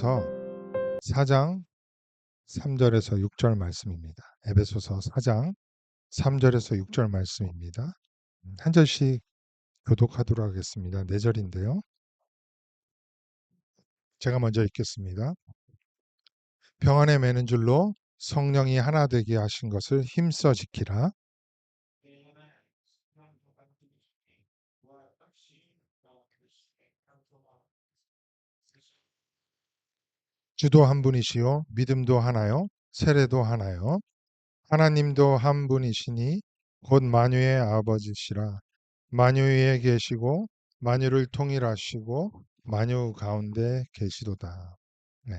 에베소서부터 4장 3절에서 6절 말씀입니다. 에베소서 4장 3절에서 6절 말씀입니다. 한 절씩 교독하도록 하겠습니다. 4절인데요. 제가 먼저 읽겠습니다. 평안에 매는 줄로 성령이 하나 되게 하신 것을 힘써 지키라. 주도 한 분이시요 믿음도 하나요 세례도 하나요 하나님도 한 분이시니 곧 만유의 아버지시라. 만유 위에 계시고 만유를 통일하시고 만유 가운데 계시도다. 네.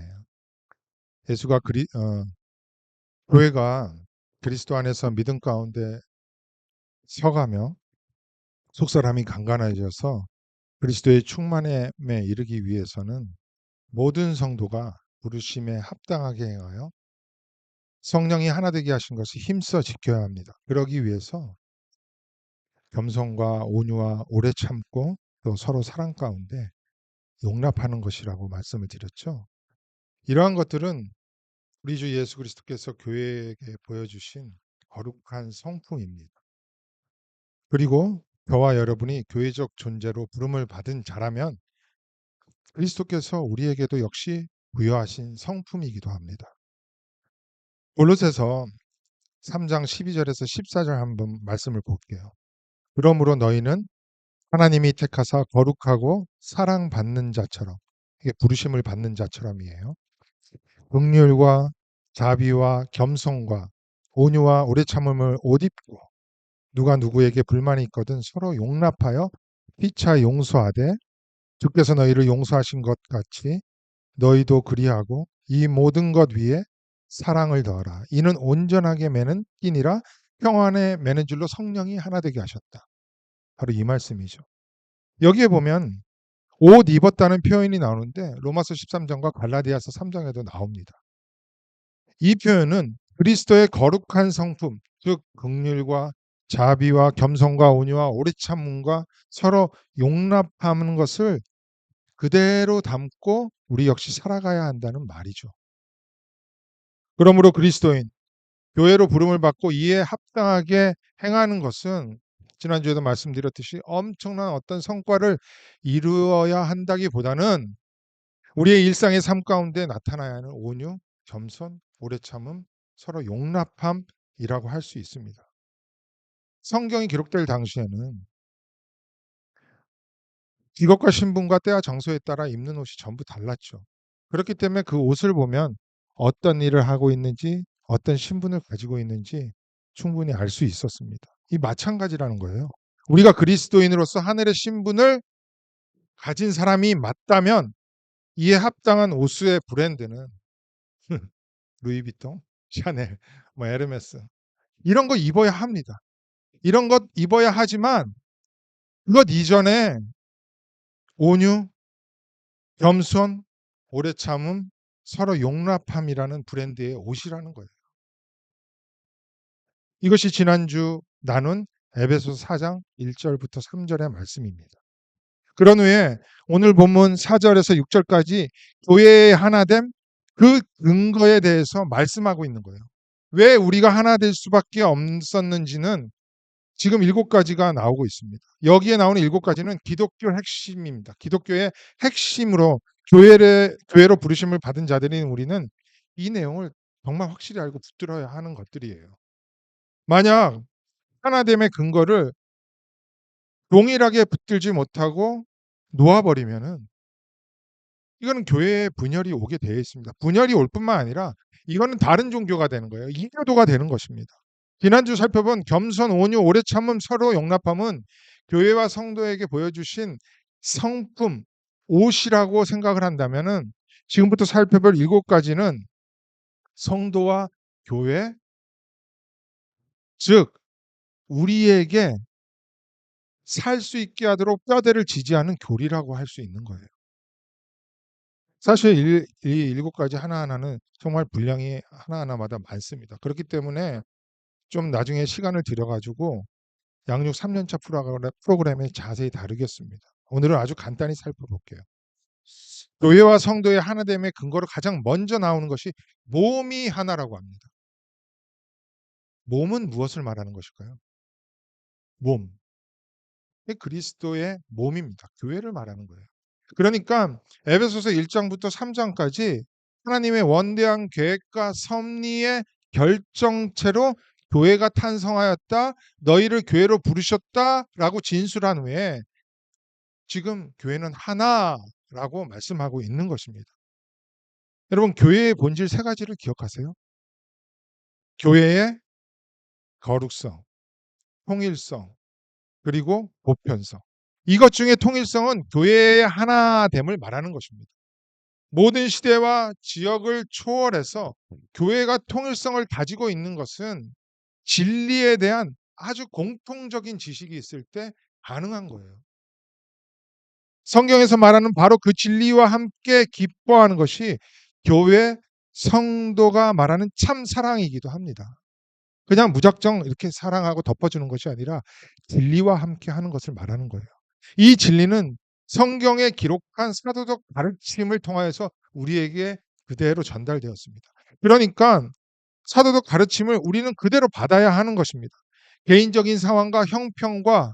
예수가 교회가 그리스도 안에서 믿음 가운데 서가며 속사람이 강간해져서 그리스도의 충만함에 이르기 위해서는 모든 성도가 부르심에 합당하게 행하여 성령이 하나 되게 하신 것을 힘써 지켜야 합니다. 그러기 위해서 겸손과 온유와 오래 참고 또 서로 사랑 가운데 용납하는 것이라고 말씀을 드렸죠. 이러한 것들은 우리 주 예수 그리스도께서 교회에게 보여주신 거룩한 성품입니다. 그리고 저와 여러분이 교회적 존재로 부름을 받은 자라면 그리스도께서 우리에게도 역시 부여하신 성품이기도 합니다. 골로새서 3장 12절에서 14절 한번 말씀을 볼게요. 그러므로 너희는 하나님이 택하사 거룩하고 사랑받는 자처럼, 이게 부르심을 받는 자처럼이에요. 긍휼과 자비와 겸손과 온유와 오래 참음을 옷 입고 누가 누구에게 불만이 있거든 서로 용납하여 피차 용서하되 주께서 너희를 용서하신 것 같이 너희도 그리하고 이 모든 것 위에 사랑을 더하라. 이는 온전하게 매는 띠니라 평안에 매는 줄로 성령이 하나 되게 하셨다. 바로 이 말씀이죠. 여기에 보면 옷 입었다는 표현이 나오는데 로마서 13장과 갈라디아서 3장에도 나옵니다. 이 표현은 그리스도의 거룩한 성품, 즉 긍휼과 자비와 겸손과 온유와 오래 참음과 서로 용납하는 것을 그대로 담고 우리 역시 살아가야 한다는 말이죠. 그러므로 그리스도인, 교회로 부름을 받고 이에 합당하게 행하는 것은 지난주에도 말씀드렸듯이 엄청난 어떤 성과를 이루어야 한다기보다는 우리의 일상의 삶 가운데 나타나야 하는 온유, 겸손, 오래 참음, 서로 용납함이라고 할 수 있습니다. 성경이 기록될 당시에는 직업과 신분과 때와 장소에 따라 입는 옷이 전부 달랐죠. 그렇기 때문에 그 옷을 보면 어떤 일을 하고 있는지, 어떤 신분을 가지고 있는지 충분히 알 수 있었습니다. 이 마찬가지라는 거예요. 우리가 그리스도인으로서 하늘의 신분을 가진 사람이 맞다면 이에 합당한 옷의 브랜드는 루이비통, 샤넬, 에르메스 이런 거 입어야 합니다. 이런 것 입어야 하지만 그것 이전에 온유, 겸손, 오래 참음, 서로 용납함이라는 브랜드의 옷이라는 거예요. 이것이 지난주 나눈 에베소서 4장 1절부터 3절의 말씀입니다. 그런 후에 오늘 본문 4절에서 6절까지 교회의 하나됨 그 근거에 대해서 말씀하고 있는 거예요. 왜 우리가 하나 될 수밖에 없었는지는 지금 7가지가 나오고 있습니다. 여기에 나오는 7가지는 기독교 핵심입니다. 기독교의 핵심으로 교회로 부르심을 받은 자들인 우리는 이 내용을 정말 확실히 알고 붙들어야 하는 것들이에요. 만약 하나됨의 근거를 동일하게 붙들지 못하고 놓아버리면은 이거는 교회에 분열이 오게 되어 있습니다. 분열이 올 뿐만 아니라 이거는 다른 종교가 되는 거예요. 이교도가 되는 것입니다. 지난주 살펴본 겸손, 온유, 오래 참음, 서로 용납함은 교회와 성도에게 보여주신 성품, 옷이라고 생각을 한다면은 지금부터 살펴볼 7가지는 성도와 교회, 즉 우리에게 살 수 있게 하도록 뼈대를 지지하는 교리라고 할 수 있는 거예요. 사실 이 7가지 하나하나는 정말 분량이 하나하나마다 많습니다. 그렇기 때문에 좀 나중에 시간을 들여가지고 양육 3년차 프로그램에 자세히 다루겠습니다. 오늘은 아주 간단히 살펴볼게요. 교회와 성도의 하나됨의 근거로 가장 먼저 나오는 것이 몸이 하나라고 합니다. 몸은 무엇을 말하는 것일까요? 몸. 그리스도의 몸입니다. 교회를 말하는 거예요. 그러니까 에베소서 1장부터 3장까지 하나님의 원대한 계획과 섭리의 결정체로 교회가 탄성하였다. 너희를 교회로 부르셨다라고 진술한 후에 지금 교회는 하나라고 말씀하고 있는 것입니다. 여러분, 교회의 본질 세 가지를 기억하세요. 교회의 거룩성, 통일성, 그리고 보편성. 이것 중에 통일성은 교회의 하나됨을 말하는 것입니다. 모든 시대와 지역을 초월해서 교회가 통일성을 가지고 있는 것은 진리에 대한 아주 공통적인 지식이 있을 때 가능한 거예요. 성경에서 말하는 바로 그 진리와 함께 기뻐하는 것이 교회 성도가 말하는 참 사랑이기도 합니다. 그냥 무작정 이렇게 사랑하고 덮어주는 것이 아니라 진리와 함께 하는 것을 말하는 거예요. 이 진리는 성경에 기록한 사도적 가르침을 통하여서 우리에게 그대로 전달되었습니다. 그러니까 사도적 가르침을 우리는 그대로 받아야 하는 것입니다. 개인적인 상황과 형평과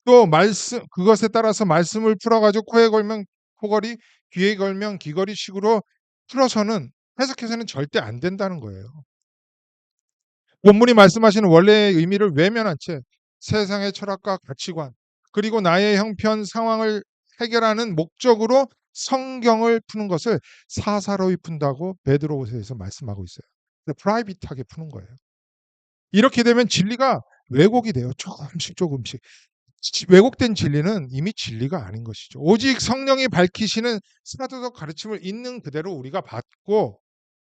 또 말씀, 그것에 따라서 말씀을 풀어가지고 코에 걸면 코걸이, 귀에 걸면 귀걸이 식으로 풀어서는 해석해서는 절대 안 된다는 거예요. 본문이 말씀하시는 원래의 의미를 외면한 채 세상의 철학과 가치관 그리고 나의 형편 상황을 해결하는 목적으로 성경을 푸는 것을 사사로이 푼다고 베드로후서에서 말씀하고 있어요. 프라이빗하게 푸는 거예요. 이렇게 되면 진리가 왜곡이 돼요. 조금씩 조금씩. 왜곡된 진리는 이미 진리가 아닌 것이죠. 오직 성령이 밝히시는 사도적 가르침을 있는 그대로 우리가 받고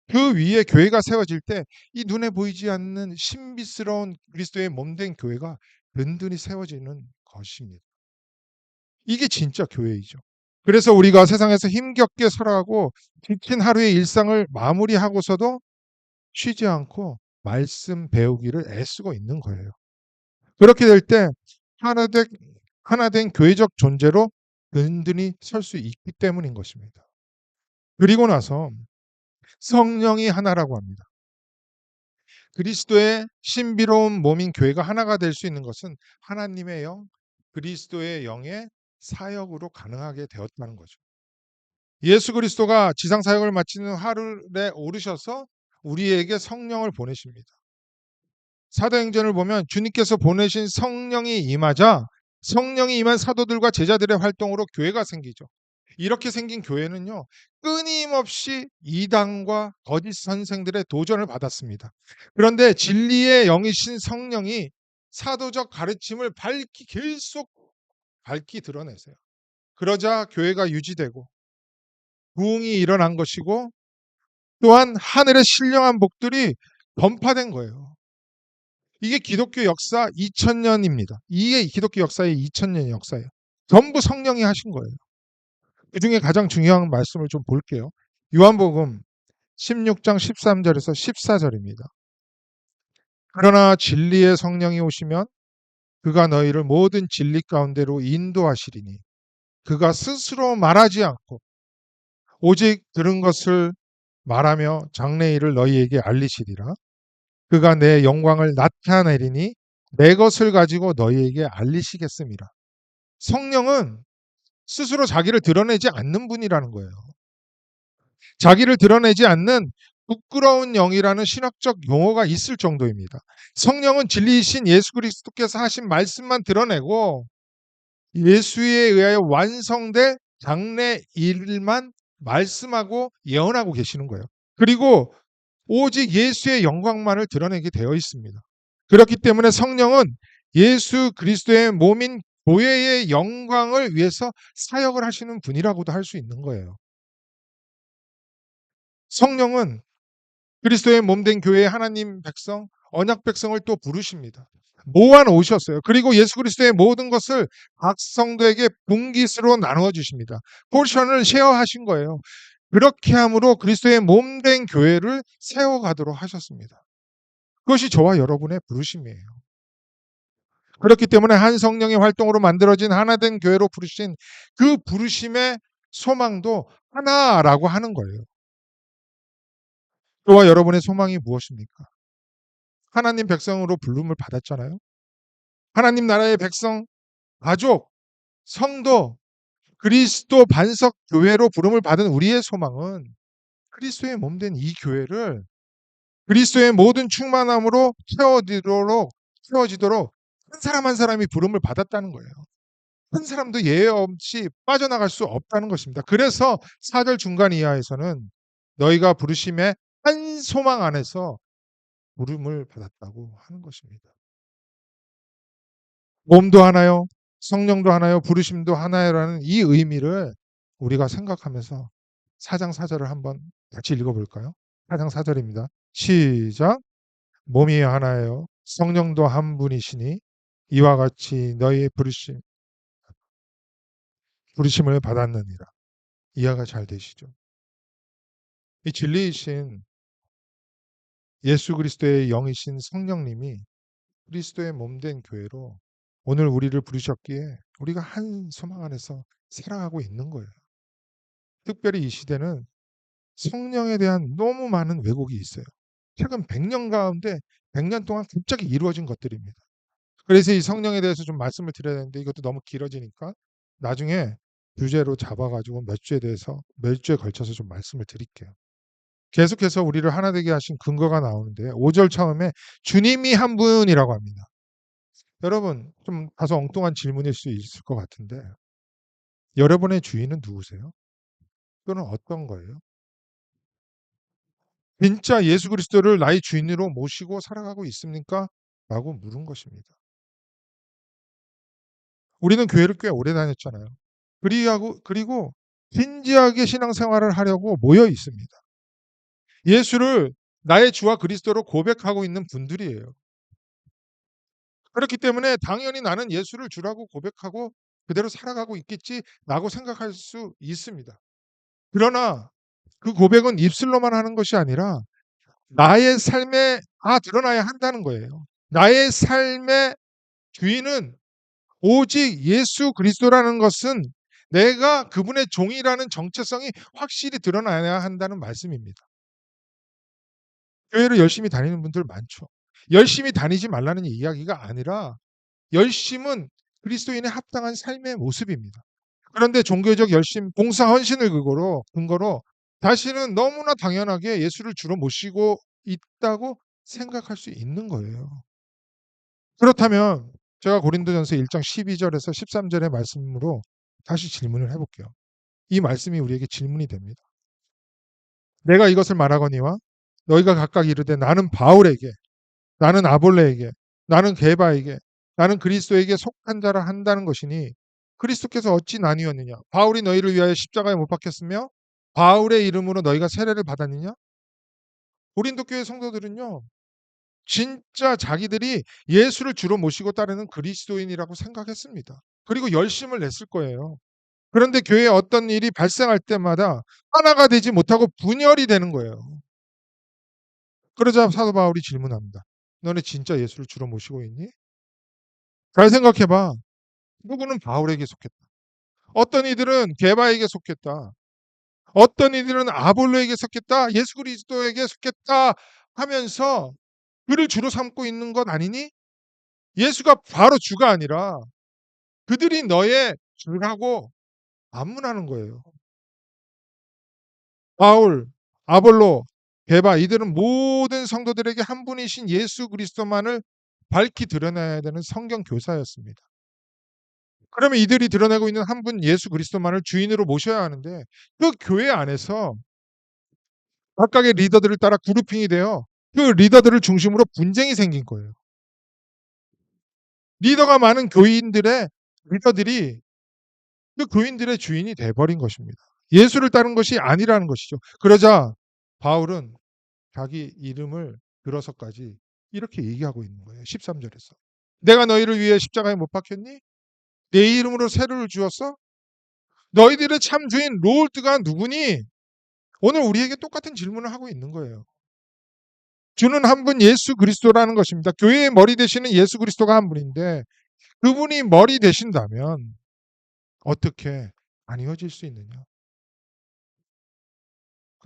그 위에 교회가 세워질 때 이 눈에 보이지 않는 신비스러운 그리스도의 몸된 교회가 든든히 세워지는 것입니다. 이게 진짜 교회이죠. 그래서 우리가 세상에서 힘겹게 살아가고 지친 하루의 일상을 마무리하고서도 쉬지 않고 말씀 배우기를 애쓰고 있는 거예요. 그렇게 될 때 하나된, 하나된 교회적 존재로 든든히 설 수 있기 때문인 것입니다. 그리고 나서 성령이 하나라고 합니다. 그리스도의 신비로운 몸인 교회가 하나가 될 수 있는 것은 하나님의 영, 그리스도의 영의 사역으로 가능하게 되었다는 거죠. 예수 그리스도가 지상 사역을 마치는 하늘에 오르셔서 우리에게 성령을 보내십니다. 사도행전을 보면 주님께서 보내신 성령이 임하자 성령이 임한 사도들과 제자들의 활동으로 교회가 생기죠. 이렇게 생긴 교회는요, 끊임없이 이단과 거짓 선생들의 도전을 받았습니다. 그런데 진리의 영이신 성령이 사도적 가르침을 계속 밝히 드러내세요. 그러자 교회가 유지되고 부흥이 일어난 것이고 또한 하늘의 신령한 복들이 전파된 거예요. 이게 기독교 역사 2000년입니다. 이게 기독교 역사의 2000년 역사예요. 전부 성령이 하신 거예요. 그 중에 가장 중요한 말씀을 좀 볼게요. 요한복음 16장 13절에서 14절입니다. 그러나 진리의 성령이 오시면 그가 너희를 모든 진리 가운데로 인도하시리니 그가 스스로 말하지 않고 오직 들은 것을 말하며 장래일을 너희에게 알리시리라. 그가 내 영광을 나타내리니 내 것을 가지고 너희에게 알리시겠습니다. 성령은 스스로 자기를 드러내지 않는 분이라는 거예요. 자기를 드러내지 않는 부끄러운 영이라는 신학적 용어가 있을 정도입니다. 성령은 진리이신 예수 그리스도께서 하신 말씀만 드러내고 예수에 의하여 완성될 장래 일만 말씀하고 예언하고 계시는 거예요. 그리고 오직 예수의 영광만을 드러내게 되어 있습니다. 그렇기 때문에 성령은 예수 그리스도의 몸인 교회의 영광을 위해서 사역을 하시는 분이라고도 할 수 있는 거예요. 성령은 그리스도의 몸된 교회의 하나님 백성, 언약 백성을 또 부르십니다. 모아 놓으셨어요. 그리고 예수 그리스도의 모든 것을 각 성도에게 분깃으로 나누어 주십니다. 포션을 쉐어하신 거예요. 그렇게 함으로 그리스도의 몸된 교회를 세워가도록 하셨습니다. 그것이 저와 여러분의 부르심이에요. 그렇기 때문에 한 성령의 활동으로 만들어진 하나된 교회로 부르신 그 부르심의 소망도 하나라고 하는 거예요. 저와 여러분의 소망이 무엇입니까? 하나님 백성으로 부름을 받았잖아요. 하나님 나라의 백성, 가족, 성도, 그리스도 반석 교회로 부름을 받은 우리의 소망은 그리스도의 몸된 이 교회를 그리스도의 모든 충만함으로 채워지도록 한 사람 한 사람이 부름을 받았다는 거예요. 한 사람도 예외 없이 빠져나갈 수 없다는 것입니다. 그래서 4절 중간 이하에서는 너희가 부르심의 한 소망 안에서 부름을 받았다고 하는 것입니다. 몸도 하나요, 성령도 하나요, 부르심도 하나요라는 이 의미를 우리가 생각하면서 4장 4절을 한번 같이 읽어볼까요? 4장 4절입니다. 시작. 몸이 하나요, 성령도 한 분이시니 이와 같이 너희의 부르심을 받았느니라. 이해가 잘 되시죠? 이 진리이신 예수 그리스도의 영이신 성령님이 그리스도의 몸된 교회로 오늘 우리를 부르셨기에 우리가 한 소망 안에서 살아가고 있는 거예요. 특별히 이 시대는 성령에 대한 너무 많은 왜곡이 있어요. 최근 100년 가운데 100년 동안 갑자기 이루어진 것들입니다. 그래서 이 성령에 대해서 좀 말씀을 드려야 되는데 이것도 너무 길어지니까 나중에 주제로 잡아가지고 몇 주에 걸쳐서 좀 말씀을 드릴게요. 계속해서 우리를 하나 되게 하신 근거가 나오는데 5절 처음에 주님이 한 분이라고 합니다. 여러분 좀 다소 엉뚱한 질문일 수 있을 것 같은데 여러분의 주인은 누구세요? 또는 어떤 거예요? 진짜 예수 그리스도를 나의 주인으로 모시고 살아가고 있습니까? 라고 물은 것입니다. 우리는 교회를 꽤 오래 다녔잖아요. 그리고 진지하게 신앙생활을 하려고 모여 있습니다. 예수를 나의 주와 그리스도로 고백하고 있는 분들이에요. 그렇기 때문에 당연히 나는 예수를 주라고 고백하고 그대로 살아가고 있겠지라고 생각할 수 있습니다. 그러나 그 고백은 입술로만 하는 것이 아니라 나의 삶에 드러나야 한다는 거예요. 나의 삶의 주인은 오직 예수 그리스도라는 것은 내가 그분의 종이라는 정체성이 확실히 드러나야 한다는 말씀입니다. 교회를 열심히 다니는 분들 많죠. 열심히 다니지 말라는 이야기가 아니라 열심은 그리스도인의 합당한 삶의 모습입니다. 그런데 종교적 열심, 봉사 헌신을 근거로 자신은 너무나 당연하게 예수를 주로 모시고 있다고 생각할 수 있는 거예요. 그렇다면 제가 고린도전서 1장 12절에서 13절의 말씀으로 다시 질문을 해볼게요. 이 말씀이 우리에게 질문이 됩니다. 내가 이것을 말하거니와 너희가 각각 이르되 나는 바울에게, 나는 아볼레에게, 나는 게바에게, 나는 그리스도에게 속한 자라 한다는 것이니 그리스도께서 어찌 나뉘었느냐? 바울이 너희를 위하여 십자가에 못 박혔으며 바울의 이름으로 너희가 세례를 받았느냐? 고린도 교회 성도들은요. 진짜 자기들이 예수를 주로 모시고 따르는 그리스도인이라고 생각했습니다. 그리고 열심을 냈을 거예요. 그런데 교회에 어떤 일이 발생할 때마다 하나가 되지 못하고 분열이 되는 거예요. 그러자 사도 바울이 질문합니다. 너네 진짜 예수를 주로 모시고 있니? 잘 생각해봐. 누구는 바울에게 속했다. 어떤 이들은 게바에게 속했다. 어떤 이들은 아볼로에게 속했다. 예수 그리스도에게 속했다 하면서 그를 주로 삼고 있는 것 아니니? 예수가 바로 주가 아니라 그들이 너의 주라고 반문하는 거예요. 바울, 아볼로, 게바 이들은 모든 성도들에게 한 분이신 예수 그리스도만을 밝히 드러내야 되는 성경 교사였습니다. 그러면 이들이 드러내고 있는 한 분 예수 그리스도만을 주인으로 모셔야 하는데 그 교회 안에서 각각의 리더들을 따라 그룹핑이 되어 그 리더들을 중심으로 분쟁이 생긴 거예요. 리더가 많은 교인들의 리더들이 그 교인들의 주인이 돼버린 것입니다. 예수를 따른 것이 아니라는 것이죠. 그러자 바울은 자기 이름을 들어서까지 이렇게 얘기하고 있는 거예요. 13절에서. 내가 너희를 위해 십자가에 못 박혔니? 내 이름으로 세례를 주었어? 너희들의 참 주인 롤드가 누구니? 오늘 우리에게 똑같은 질문을 하고 있는 거예요. 주는 한 분 예수 그리스도라는 것입니다. 교회의 머리 되시는 예수 그리스도가 한 분인데 그분이 머리 되신다면 어떻게 안 이어질 수 있느냐?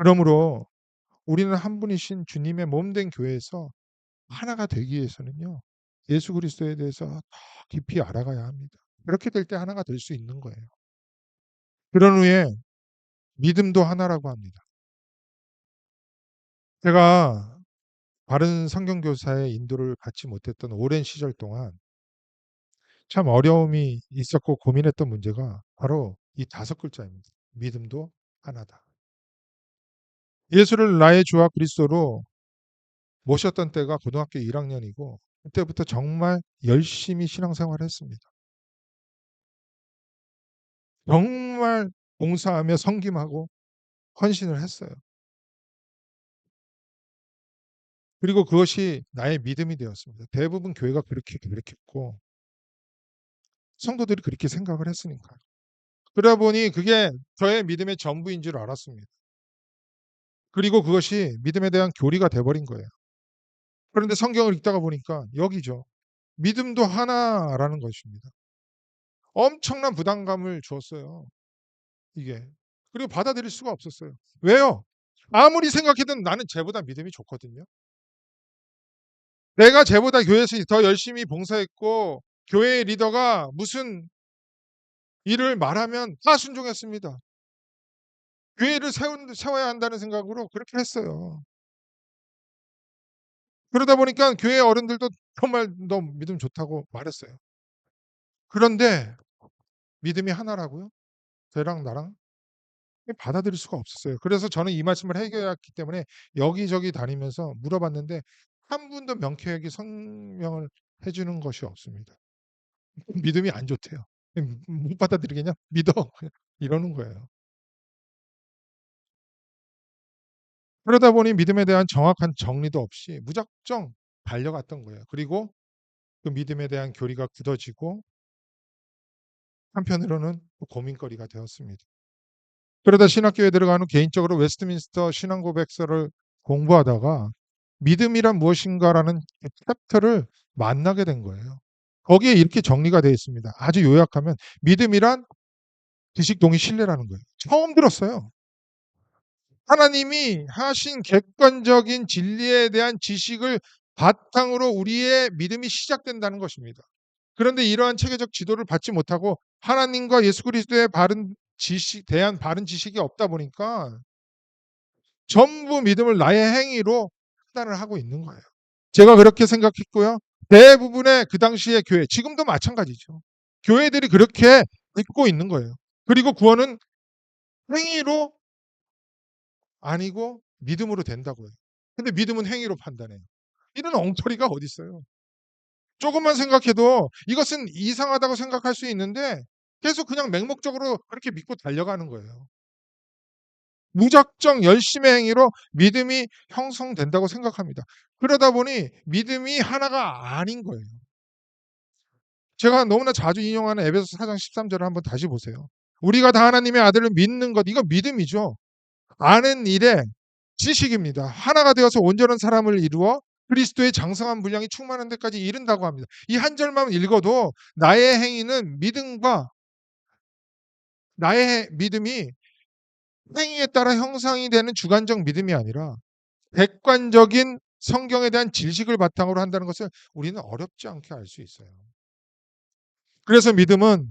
그러므로 우리는 한 분이신 주님의 몸된 교회에서 하나가 되기 위해서는요. 예수 그리스도에 대해서 더 깊이 알아가야 합니다. 그렇게 될 때 하나가 될 수 있는 거예요. 그런 후에 믿음도 하나라고 합니다. 제가 바른 성경 교사의 인도를 받지 못했던 오랜 시절 동안 참 어려움이 있었고 고민했던 문제가 바로 이 5글자입니다. 믿음도 하나다. 예수를 나의 주와 그리스도로 모셨던 때가 고등학교 1학년이고 그때부터 정말 열심히 신앙생활을 했습니다. 정말 봉사하며 섬김하고 헌신을 했어요. 그리고 그것이 나의 믿음이 되었습니다. 대부분 교회가 그렇게 계획했고 성도들이 그렇게 생각을 했으니까요. 그러다 보니 그게 저의 믿음의 전부인 줄 알았습니다. 그리고 그것이 믿음에 대한 교리가 돼버린 거예요. 그런데 성경을 읽다가 보니까 여기죠. 믿음도 하나라는 것입니다. 엄청난 부담감을 주었어요. 이게. 그리고 받아들일 수가 없었어요. 왜요? 아무리 생각해도 나는 쟤보다 믿음이 좋거든요. 내가 쟤보다 교회에서 더 열심히 봉사했고 교회의 리더가 무슨 일을 말하면 다 순종했습니다. 교회를 세워야 한다는 생각으로 그렇게 했어요. 그러다 보니까 교회 어른들도 정말 너 믿음 좋다고 말했어요. 그런데 믿음이 하나라고요? 쟤랑 나랑? 받아들일 수가 없었어요. 그래서 저는 이 말씀을 해결했기 때문에 여기저기 다니면서 물어봤는데 한 분도 명쾌하게 설명을 해주는 것이 없습니다. 믿음이 안 좋대요. 못 받아들이겠냐? 믿어. 이러는 거예요. 그러다 보니 믿음에 대한 정확한 정리도 없이 무작정 달려갔던 거예요. 그리고 그 믿음에 대한 교리가 굳어지고 한편으로는 또 고민거리가 되었습니다. 그러다 신학교에 들어간 후 개인적으로 웨스트민스터 신앙고백서를 공부하다가 믿음이란 무엇인가라는 챕터를 만나게 된 거예요. 거기에 이렇게 정리가 되어 있습니다. 아주 요약하면 믿음이란 지식 동의 신뢰라는 거예요. 처음 들었어요. 하나님이 하신 객관적인 진리에 대한 지식을 바탕으로 우리의 믿음이 시작된다는 것입니다. 그런데 이러한 체계적 지도를 받지 못하고 하나님과 예수 그리스도의 대한 바른 지식이 없다 보니까 전부 믿음을 나의 행위로 판단을 하고 있는 거예요. 제가 그렇게 생각했고요. 대부분의 그 당시의 교회, 지금도 마찬가지죠. 교회들이 그렇게 믿고 있는 거예요. 그리고 구원은 행위로 아니고 믿음으로 된다고요. 근데 믿음은 행위로 판단해요. 이런 엉터리가 어디 있어요. 조금만 생각해도 이것은 이상하다고 생각할 수 있는데 계속 그냥 맹목적으로 그렇게 믿고 달려가는 거예요. 무작정 열심의 행위로 믿음이 형성된다고 생각합니다. 그러다 보니 믿음이 하나가 아닌 거예요. 제가 너무나 자주 인용하는 에베소서 4장 13절을 한번 다시 보세요. 우리가 다 하나님의 아들을 믿는 것, 이거 믿음이죠. 아는 일에 지식입니다. 하나가 되어서 온전한 사람을 이루어 그리스도의 장성한 분량이 충만한 데까지 이른다고 합니다. 이 한 절만 읽어도 나의 행위는 나의 믿음이 행위에 따라 형성이 되는 주관적 믿음이 아니라 객관적인 성경에 대한 지식을 바탕으로 한다는 것을 우리는 어렵지 않게 알 수 있어요. 그래서 믿음은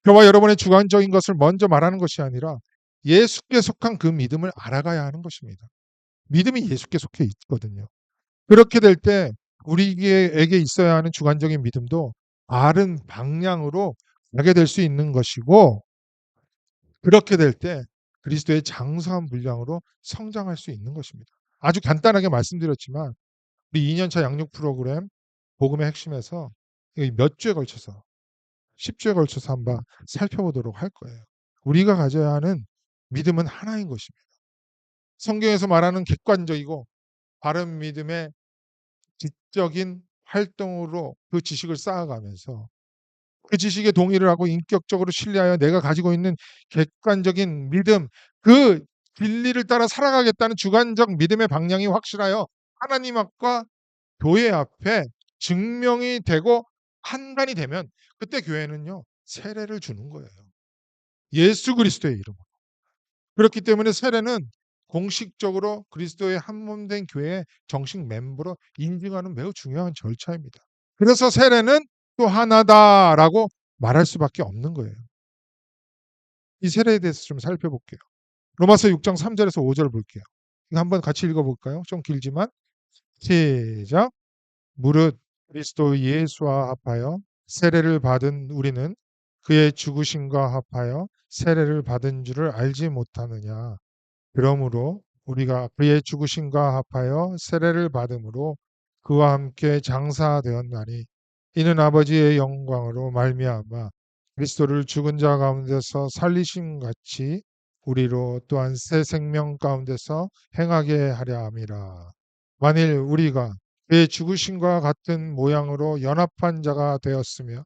저와 여러분의 주관적인 것을 먼저 말하는 것이 아니라 예수께 속한 그 믿음을 알아가야 하는 것입니다. 믿음이 예수께 속해 있거든요. 그렇게 될 때 우리에게 있어야 하는 주관적인 믿음도 바른 방향으로 가게 될 수 있는 것이고 그렇게 될 때 그리스도의 장성한 분량으로 성장할 수 있는 것입니다. 아주 간단하게 말씀드렸지만 우리 2년차 양육 프로그램 복음의 핵심에서 몇 주에 걸쳐서 10주에 걸쳐서 한번 살펴보도록 할 거예요. 우리가 가져야 하는 믿음은 하나인 것입니다. 성경에서 말하는 객관적이고 바른 믿음의 지적인 활동으로 그 지식을 쌓아가면서 그 지식에 동의를 하고 인격적으로 신뢰하여 내가 가지고 있는 객관적인 믿음, 그 진리를 따라 살아가겠다는 주관적 믿음의 방향이 확실하여 하나님 앞과 교회 앞에 증명이 되고 판단이 되면 그때 교회는요 세례를 주는 거예요. 예수 그리스도의 이름으로. 그렇기 때문에 세례는 공식적으로 그리스도의 한 몸 된 교회의 정식 멤버로 인증하는 매우 중요한 절차입니다. 그래서 세례는 또 하나다라고 말할 수밖에 없는 거예요. 이 세례에 대해서 좀 살펴볼게요. 로마서 6장 3절에서 5절 볼게요. 이거 한번 같이 읽어볼까요? 좀 길지만 시작. 무릇 그리스도 예수와 합하여 세례를 받은 우리는 그의 죽으심과 합하여 세례를 받은 줄을 알지 못하느냐. 그러므로 우리가 그의 죽으심과 합하여 세례를 받음으로 그와 함께 장사되었나니 이는 아버지의 영광으로 말미암아 그리스도를 죽은 자 가운데서 살리심 같이 우리로 또한 새 생명 가운데서 행하게 하려 함이라. 만일 우리가 그의 죽으심과 같은 모양으로 연합한 자가 되었으며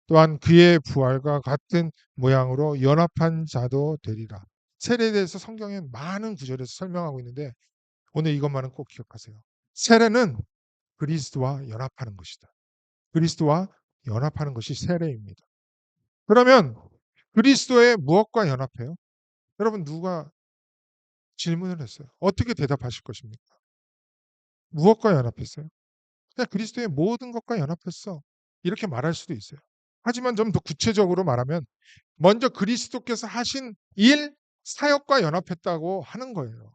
또한 그의 부활과 같은 모양으로 연합한 자도 되리라. 세례에 대해서 성경에 많은 구절에서 설명하고 있는데 오늘 이것만은 꼭 기억하세요. 세례는 그리스도와 연합하는 것이다. 그리스도와 연합하는 것이 세례입니다. 그러면 그리스도의 무엇과 연합해요? 여러분 누가 질문을 했어요. 어떻게 대답하실 것입니까? 무엇과 연합했어요? 그냥 그리스도의 모든 것과 연합했어. 이렇게 말할 수도 있어요. 하지만 좀 더 구체적으로 말하면 먼저 그리스도께서 하신 일, 사역과 연합했다고 하는 거예요.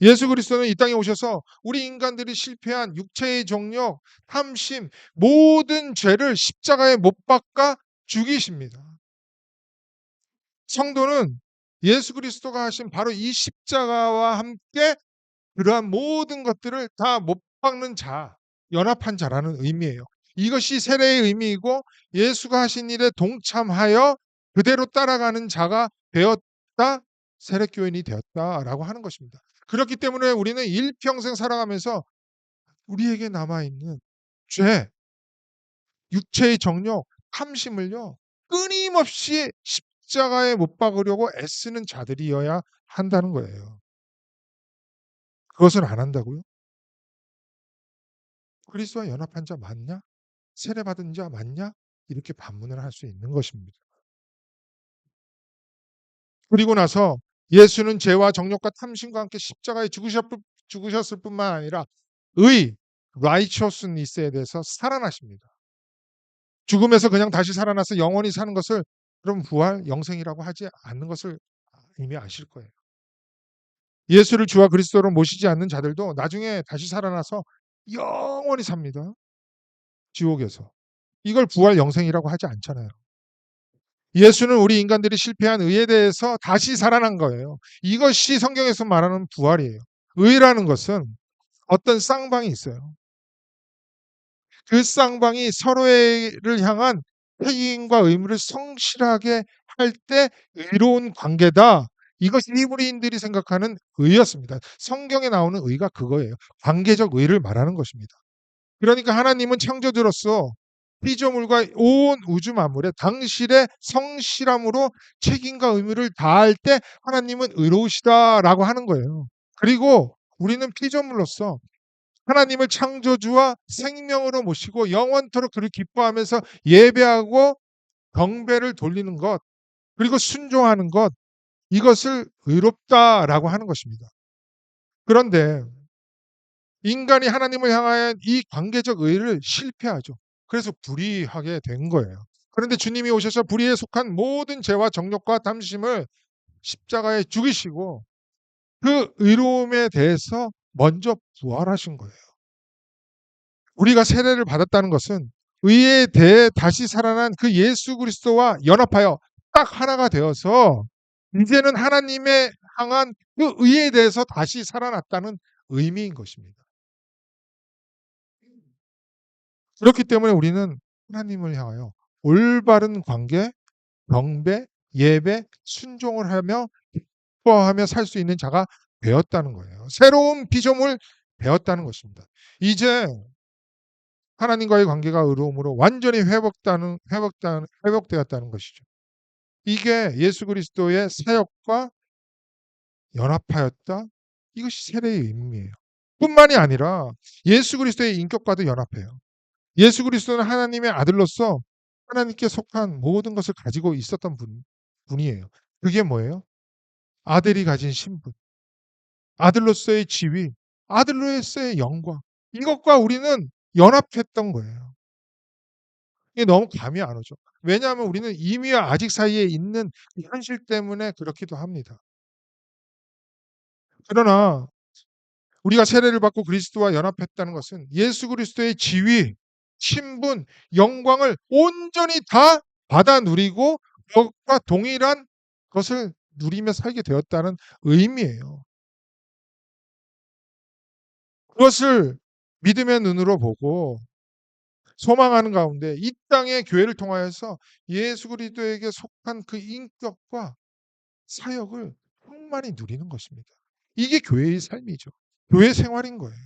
예수 그리스도는 이 땅에 오셔서 우리 인간들이 실패한 육체의 정욕, 탐심, 모든 죄를 십자가에 못 박아 죽이십니다. 성도는 예수 그리스도가 하신 바로 이 십자가와 함께 그러한 모든 것들을 다 못 박는 자, 연합한 자라는 의미예요. 이것이 세례의 의미이고 예수가 하신 일에 동참하여 그대로 따라가는 자가 되었다, 세례교인이 되었다라고 하는 것입니다. 그렇기 때문에 우리는 일평생 살아가면서 우리에게 남아있는 죄, 육체의 정욕, 탐심을요 끊임없이 십자가에 못 박으려고 애쓰는 자들이어야 한다는 거예요. 그것을 안 한다고요? 그리스도와 연합한 자 맞냐? 세례받은 자 맞냐? 이렇게 반문을 할 수 있는 것입니다. 그리고 나서 예수는 죄와 정욕과 탐심과 함께 십자가에 죽으셨을 뿐만 아니라 의, righteousness에 대해서 살아나십니다. 죽음에서 그냥 다시 살아나서 영원히 사는 것을 그럼 부활, 영생이라고 하지 않는 것을 이미 아실 거예요. 예수를 주와 그리스도로 모시지 않는 자들도 나중에 다시 살아나서 영원히 삽니다. 지옥에서. 이걸 부활, 영생이라고 하지 않잖아요. 예수는 우리 인간들이 실패한 의에 대해서 다시 살아난 거예요. 이것이 성경에서 말하는 부활이에요. 의라는 것은 어떤 쌍방이 있어요. 그 쌍방이 서로를 향한 책임과 의무를 성실하게 할 때 의로운 관계다. 이것이 히브리인들이 생각하는 의였습니다. 성경에 나오는 의가 그거예요. 관계적 의를 말하는 것입니다. 그러니까 하나님은 창조주로서 피조물과 온 우주 만물에 당신의 성실함으로 책임과 의무를 다할 때 하나님은 의로우시다라고 하는 거예요. 그리고 우리는 피조물로서 하나님을 창조주와 생명으로 모시고 영원토록 그를 기뻐하면서 예배하고 경배를 돌리는 것, 그리고 순종하는 것, 이것을 의롭다라고 하는 것입니다. 그런데 인간이 하나님을 향한 이 관계적 의를 실패하죠. 그래서 불의하게 된 거예요. 그런데 주님이 오셔서 불의에 속한 모든 죄와 정욕과 탐심을 십자가에 죽이시고 그 의로움에 대해서 먼저 부활하신 거예요. 우리가 세례를 받았다는 것은 의에 대해 다시 살아난 그 예수 그리스도와 연합하여 딱 하나가 되어서 이제는 하나님의 향한 그 의에 대해서 다시 살아났다는 의미인 것입니다. 그렇기 때문에 우리는 하나님을 향하여 올바른 관계, 경배, 예배, 순종을 하며 기뻐하며 살 수 있는 자가 되었다는 거예요. 새로운 피조물 되었다는 것입니다. 이제 하나님과의 관계가 의로움으로 완전히 회복되었다는 것이죠. 이게 예수 그리스도의 사역과 연합하였다. 이것이 세례의 의미예요. 뿐만이 아니라 예수 그리스도의 인격과도 연합해요. 예수 그리스도는 하나님의 아들로서 하나님께 속한 모든 것을 가지고 있었던 분이에요. 그게 뭐예요? 아들이 가진 신분. 아들로서의 지위, 아들로서의 영광, 이것과 우리는 연합했던 거예요. 이게 너무 감이 안 오죠. 왜냐하면 우리는 이미와 아직 사이에 있는 이 현실 때문에 그렇기도 합니다. 그러나 우리가 세례를 받고 그리스도와 연합했다는 것은 예수 그리스도의 지위, 신분, 영광을 온전히 다 받아 누리고 그것과 동일한 것을 누리며 살게 되었다는 의미예요. 그것을 믿음의 눈으로 보고 소망하는 가운데 이 땅의 교회를 통하여서 예수 그리스도에게 속한 그 인격과 사역을 충만히 누리는 것입니다. 이게 교회의 삶이죠. 교회 생활인 거예요.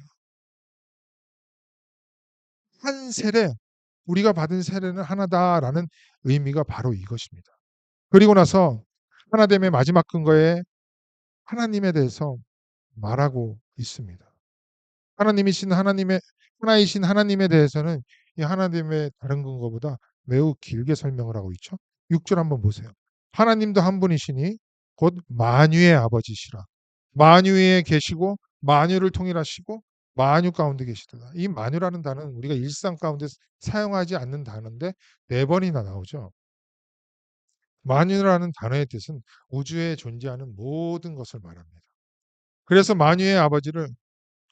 한 세례, 우리가 받은 세례는 하나다라는 의미가 바로 이것입니다. 그리고 나서 하나됨의 마지막 근거에 하나님에 대해서 말하고 있습니다. 하나이신 하나님에 대해서는 이 하나님의 다른 근거보다 매우 길게 설명을 하고 있죠. 6절 한번 보세요. 하나님도 한 분이시니 곧 만유의 아버지시라. 만유에 계시고 만유를 통일하시고 만유 가운데 계시다. 이 만유라는 단어는 우리가 일상 가운데 사용하지 않는 단어인데 4번이나 나오죠. 만유라는 단어의 뜻은 우주에 존재하는 모든 것을 말합니다. 그래서 만유의 아버지를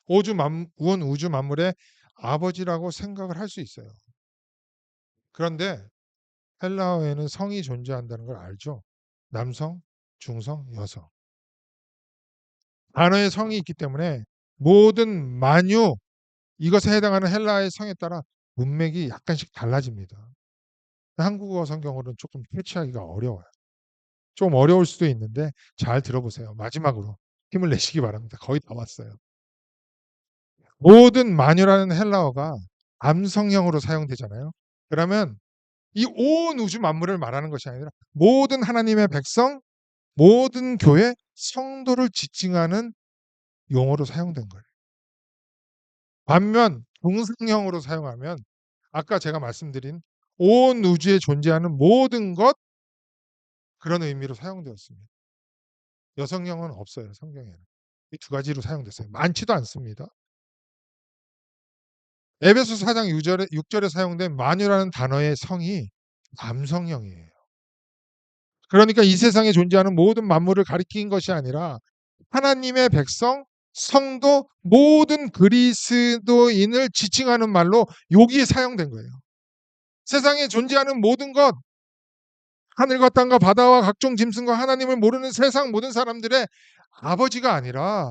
온 우주 만물의 아버지라고 생각을 할 수 있어요. 그런데 헬라어에는 성이 존재한다는 걸 알죠? 남성, 중성, 여성. 단어의 성이 있기 때문에 모든 만유, 이것에 해당하는 헬라어의 성에 따라 문맥이 약간씩 달라집니다. 한국어 성경으로는 조금 캐치하기가 어려워요. 좀 어려울 수도 있는데 잘 들어보세요. 마지막으로 힘을 내시기 바랍니다. 거의 다 왔어요. 모든 만유라는 헬라어가 남성형으로 사용되잖아요. 그러면 이 온 우주 만물을 말하는 것이 아니라 모든 하나님의 백성, 모든 교회 성도를 지칭하는 용어로 사용된 거예요. 반면 동성형으로 사용하면 아까 제가 말씀드린 온 우주에 존재하는 모든 것, 그런 의미로 사용되었습니다. 여성형은 없어요, 성경에는. 이 두 가지로 사용됐어요. 많지도 않습니다. 에베소서 4장 6절에 사용된 만유라는 단어의 성이 남성형이에요. 그러니까 이 세상에 존재하는 모든 만물을 가리킨 것이 아니라 하나님의 백성, 성도, 모든 그리스도인을 지칭하는 말로 여기에 사용된 거예요. 세상에 존재하는 모든 것, 하늘과 땅과 바다와 각종 짐승과 하나님을 모르는 세상 모든 사람들의 아버지가 아니라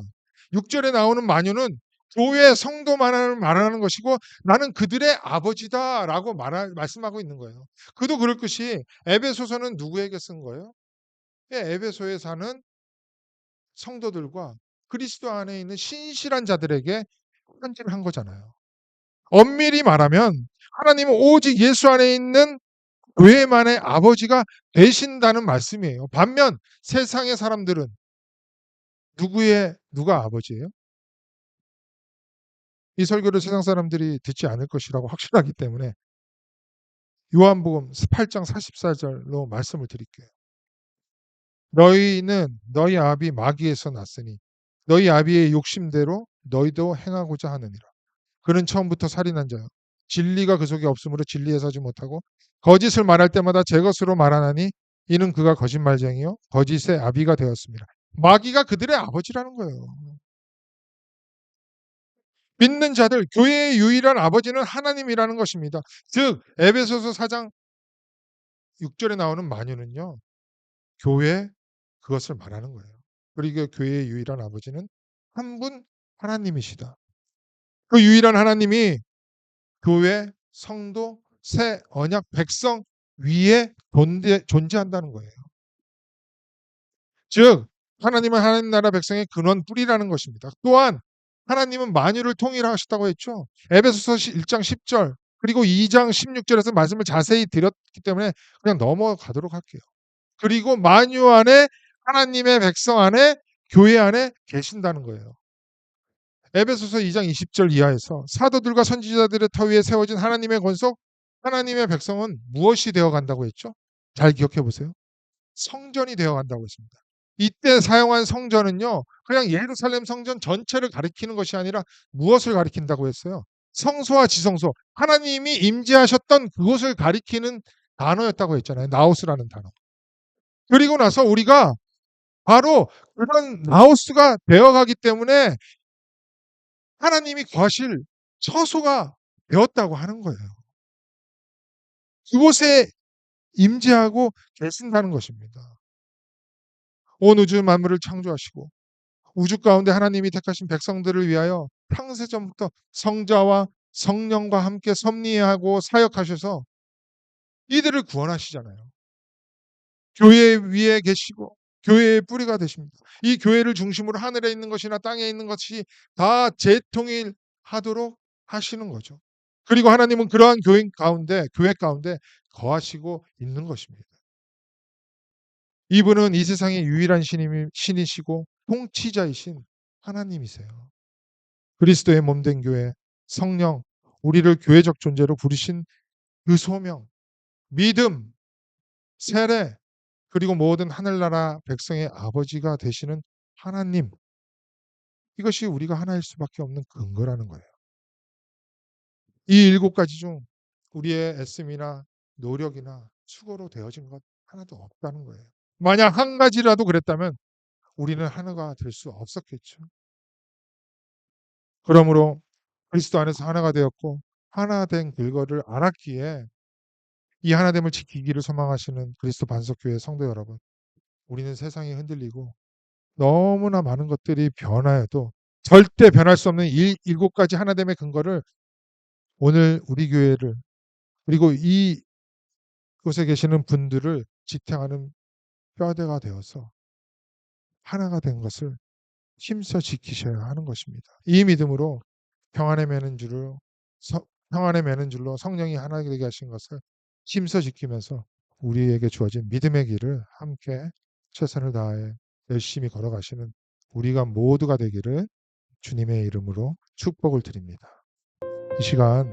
6절에 나오는 만유는 교회 성도만을 말하는 것이고 나는 그들의 아버지다라고 말씀하고 있는 거예요. 그도 그럴 것이 에베소서는 누구에게 쓴 거예요? 에베소에 사는 성도들과 그리스도 안에 있는 신실한 자들에게 편지를 한 거잖아요. 엄밀히 말하면 하나님은 오직 예수 안에 있는 교회만의 아버지가 되신다는 말씀이에요. 반면 세상의 사람들은 누가 아버지예요? 이 설교를 세상 사람들이 듣지 않을 것이라고 확신하기 때문에 요한복음 8장 44절로 말씀을 드릴게요. 너희는 너희 아비 마귀에서 났으니 너희 아비의 욕심대로 너희도 행하고자 하느니라. 그는 처음부터 살인한 자요. 진리가 그 속에 없으므로 진리에 서지 못하고 거짓을 말할 때마다 제 것으로 말하나니 이는 그가 거짓말쟁이요 거짓의 아비가 되었습니다. 마귀가 그들의 아버지라는 거예요. 믿는 자들, 교회의 유일한 아버지는 하나님이라는 것입니다. 즉 에베소서 4장 6절에 나오는 만유는요. 교회, 그것을 말하는 거예요. 그리고 교회의 유일한 아버지는 한 분 하나님이시다. 그 유일한 하나님이 교회, 성도, 새 언약 백성 위에 존재한다는 거예요. 즉 하나님은 하나님 나라 백성의 근원 뿌리라는 것입니다. 또한 하나님은 만유를 통일하셨다고 했죠. 에베소서 1장 10절 그리고 2장 16절에서 말씀을 자세히 드렸기 때문에 그냥 넘어가도록 할게요. 그리고 만유 안에 하나님의 백성 안에 교회 안에 계신다는 거예요. 에베소서 2장 20절 이하에서 사도들과 선지자들의 터 위에 세워진 하나님의 권속, 하나님의 백성은 무엇이 되어 간다고 했죠? 잘 기억해 보세요. 성전이 되어 간다고 했습니다. 이때 사용한 성전은요, 그냥 예루살렘 성전 전체를 가리키는 것이 아니라 무엇을 가리킨다고 했어요? 성소와 지성소, 하나님이 임재하셨던 그곳을 가리키는 단어였다고 했잖아요. 나우스라는 단어. 그리고 나서 우리가 바로 그런 나우스가 되어가기 때문에 하나님이 거하실 처소가 되었다고 하는 거예요. 그곳에 임재하고 계신다는 것입니다. 온 우주 만물을 창조하시고 우주 가운데 하나님이 택하신 백성들을 위하여 창세전부터 성자와 성령과 함께 섭리하고 사역하셔서 이들을 구원하시잖아요. 교회 위에 계시고 교회의 뿌리가 되십니다. 이 교회를 중심으로 하늘에 있는 것이나 땅에 있는 것이 다 재통일하도록 하시는 거죠. 그리고 하나님은 그러한 교회 가운데 거하시고 있는 것입니다. 이분은 이 세상의 유일한 신이시고 통치자이신 하나님이세요. 그리스도의 몸된 교회, 성령, 우리를 교회적 존재로 부르신 그 소명, 믿음, 세례, 그리고 모든 하늘나라 백성의 아버지가 되시는 하나님, 이것이 우리가 하나일 수밖에 없는 근거라는 거예요. 이 7가지 중 우리의 애씀이나 노력이나 수고로 되어진 것 하나도 없다는 거예요. 만약 한 가지라도 그랬다면 우리는 하나가 될 수 없었겠죠. 그러므로 그리스도 안에서 하나가 되었고 하나 된 결과를 알았기에 이 하나됨을 지키기를 소망하시는 그리스도 반석교회 성도 여러분, 우리는 세상이 흔들리고 너무나 많은 것들이 변화해도 절대 변할 수 없는 7가지 하나됨의 근거를 오늘 우리 교회를 그리고 이곳에 계시는 분들을 지탱하는 뼈대가 되어서 하나가 된 것을 힘써 지키셔야 하는 것입니다. 이 믿음으로 평안에 매는 줄로 평안에 매는 줄로 성령이 하나 되게 하신 것을 힘써 지키면서 우리에게 주어진 믿음의 길을 함께 최선을 다해 열심히 걸어가시는 우리가 모두가 되기를 주님의 이름으로 축복을 드립니다. 이 시간